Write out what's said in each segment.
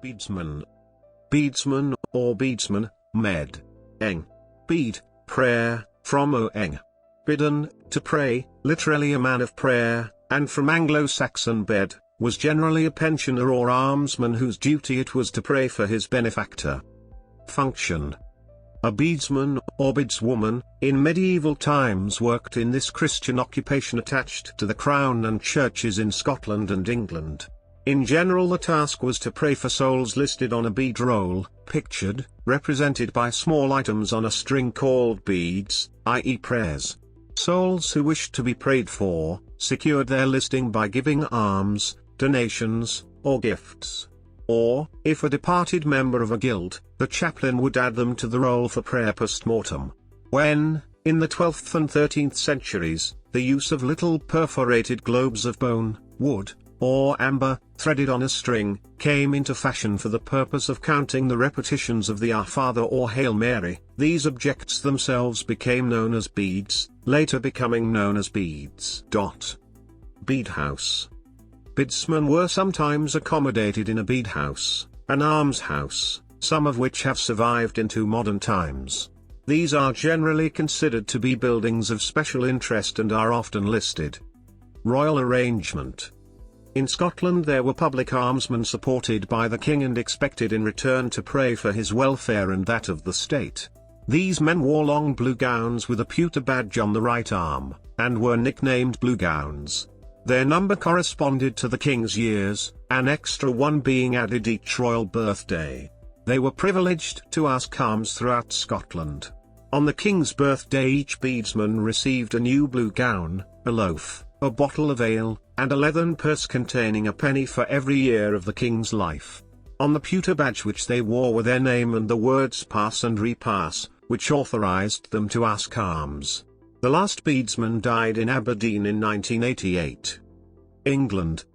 Beadsman. Beadsman or beadsman, med. Eng. Bede, prayer, from eng. Biddan, to pray, literally a man of prayer, and from Anglo Saxon bed, was generally a pensioner or almsman whose duty it was to pray for his benefactor. Function. A beadsman, or beadswoman, in medieval times worked in this Christian occupation attached to the crown and churches in Scotland and England. In general the task was to pray for souls listed on a bead roll, pictured, represented by small items on a string called beads, i.e. prayers. Souls who wished to be prayed for, secured their listing by giving alms, donations, or gifts. Or, if a departed member of a guild, the chaplain would add them to the roll for prayer post-mortem. When, in the 12th and 13th centuries, the use of little perforated globes of bone, wood, or amber, threaded on a string, came into fashion for the purpose of counting the repetitions of the Our Father or Hail Mary, these objects themselves became known as beads, later becoming known as beads. Bead house. Bedesmen were sometimes accommodated in a bead house, an almshouse, some of which have survived into modern times. These are generally considered to be buildings of special interest and are often listed. Royal arrangement. In Scotland there were public almsmen supported by the king and expected in return to pray for his welfare and that of the state. These men wore long blue gowns with a pewter badge on the right arm, and were nicknamed blue gowns. Their number corresponded to the king's years, an extra one being added each royal birthday. They were privileged to ask alms throughout Scotland. On the king's birthday each beadsman received a new blue gown, a loaf, a bottle of ale, and a leathern purse containing a penny for every year of the king's life. On the pewter badge which they wore were their name and the words pass and repass, which authorized them to ask alms. The last beadsman died in Aberdeen in 1988. England.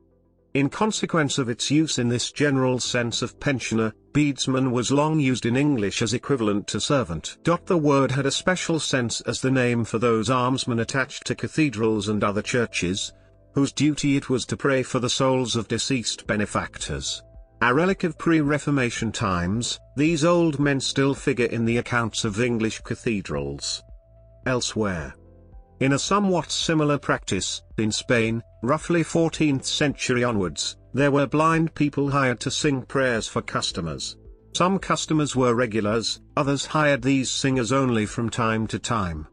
In consequence of its use in this general sense of pensioner, beadsman was long used in English as equivalent to servant. The word had a special sense as the name for those almsmen attached to cathedrals and other churches, whose duty it was to pray for the souls of deceased benefactors. A relic of pre-Reformation times, these old men still figure in the accounts of English cathedrals. Elsewhere. In a somewhat similar practice, in Spain, roughly 14th century onwards, there were blind people hired to sing prayers for customers. Some customers were regulars, others hired these singers only from time to time.